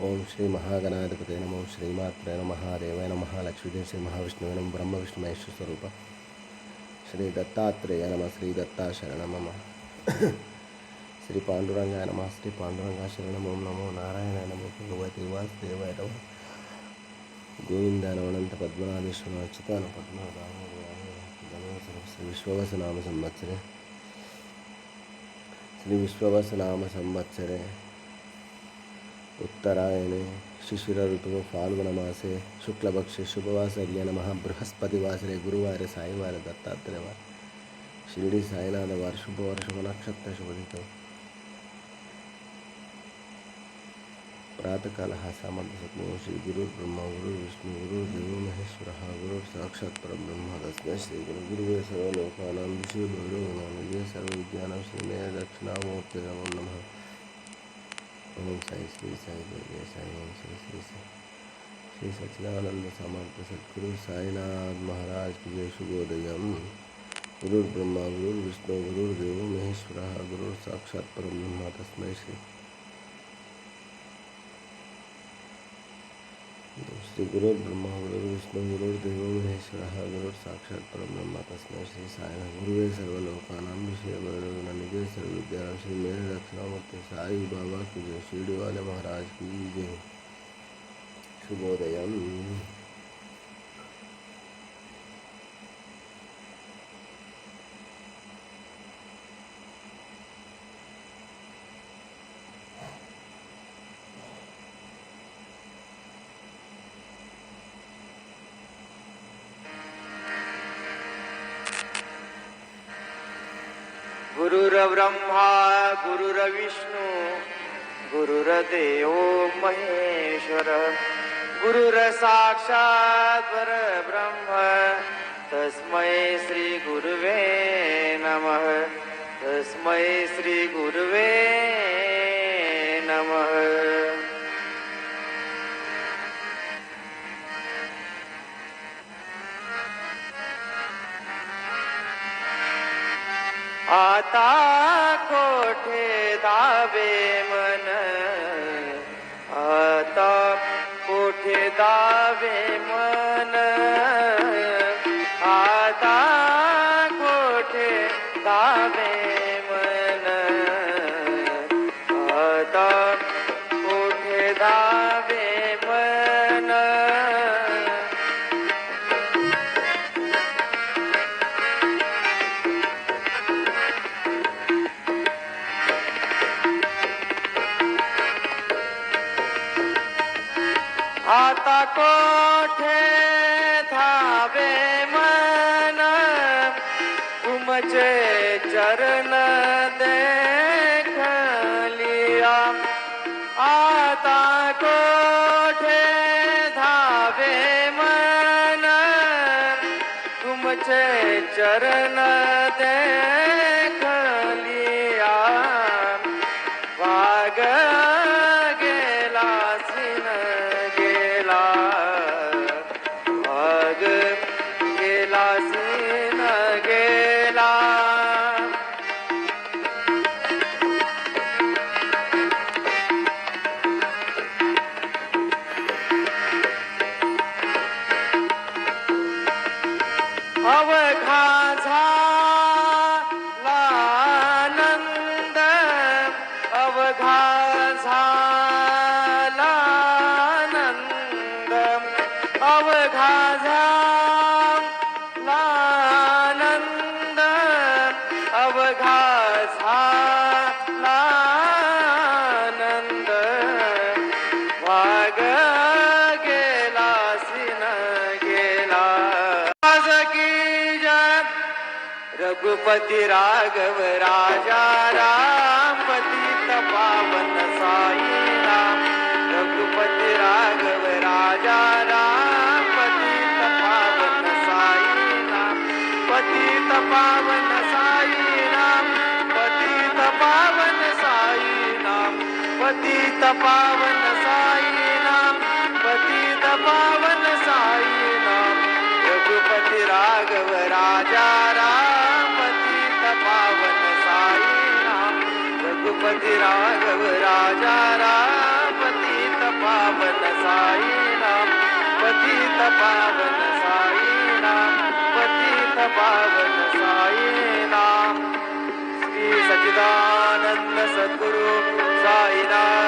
ओम श्री महागणाधिपते नमः। श्रीमात्रे नमः। महादेवाय नमः। लक्ष्मीदेव श्री महाविष्णुवे नमः। ब्रह्म विष्णु महेश्वर स्वरूप श्री दत्तात्रेय नमः। श्री दत्ता शरणं मम। श्री पांडुरंगाय नमः। श्री पांडुरंगा शरणं ओम नमो नारायणाय नमो भगवते वासुदेवाय नमः। गोविंदाय नमः। अनंत पद्मनाभेश्वर अच्युताय पद्मनाभाय श्री विश्ववसनाम संवत्सरे श्री विश्ववसनाम संवत्सरे उत्तरायणे शिशिर ऋतु फाल्गुनमासे शुक्लपक्षे शुभवासर्य नमः। बृहस्पतिवासरे गुरुवारे साईवार दत्तात्रेयवार शिर्डी साईनाथवार शुभवार शुभ नक्षत्र शोधित प्रातःकाल सामंत सत्मो श्री गुरु ब्रह्मा गुरु विष्णु गुरु देव महेश्वर गुरु साक्षात् परब्रह्म तस्मै श्री गुरु गुरुवे सर्वलोकानां विषयो भैरवानां सर्वविद्यानां श्रीमे दक्षिणामूर्ते नमो नमः। ओम साई श्री साई जय साई। ओम श्री श्री श्री सच्चिदानंद समर्थ सद्गुरु साईनाथ महाराज की जय। शुभोदयम। गुरु ब्रह्मा गुरु विष्णु गुरु देव महेश्वर गुरु साक्षात् परब्रह्म तस्मै श्री श्री गुरु ब्रह्मा गुरु विष्णु गुरु देव महेश्वर गुरु साक्षात् परब्रह्म तस्मै श्री साई। गुरुवे सर्वलोकानां विषय निधे सर्वविद्यानां श्री मेरे दक्षिणामूर्ति साई बाबा की जय। शिरडी वाले महाराज की जय। शुभोदयम। गुरुर्ब्रह्मा गुरुर्विष्णु गुरुर्देवो महेश्वर गुरुर्साक्षात् परब्रह्म तस्मै श्री गुरुवे नमः। तस्मै श्री गुरुवे नमः। आता कोठे दावे मन आता कोठे दावे मन आता कोठे दावे मन आता कोठे दावे मन आता कोठे धावे मन तुमचे चरण देख लिया। आता कोठे धावे मन तुमचे चरण देख लिया। वाग गेला सिन गेला वाग गेला सिन गेला। अवघा झाला आनंद अवघा झाला आनंद अवघा झाला आनंद अवघा झाला आनंद वाग गेला सिन गेला। रघुपति राघव राजा राम पतित पावन साई राम। रघुपति राघव राजा राम पतित पावन साई राम। पतित पावन साई राम। पतित पावन साई राम। पतित पावन साई राम। पतित पावन साई राम। रघुपति राघव राजा राम पतित पावन साई राम। रघुपति राघव राजा राम पतित पावन पावन साईनाम. श्री सच्चिदानंद सद्गुरु साईनाथ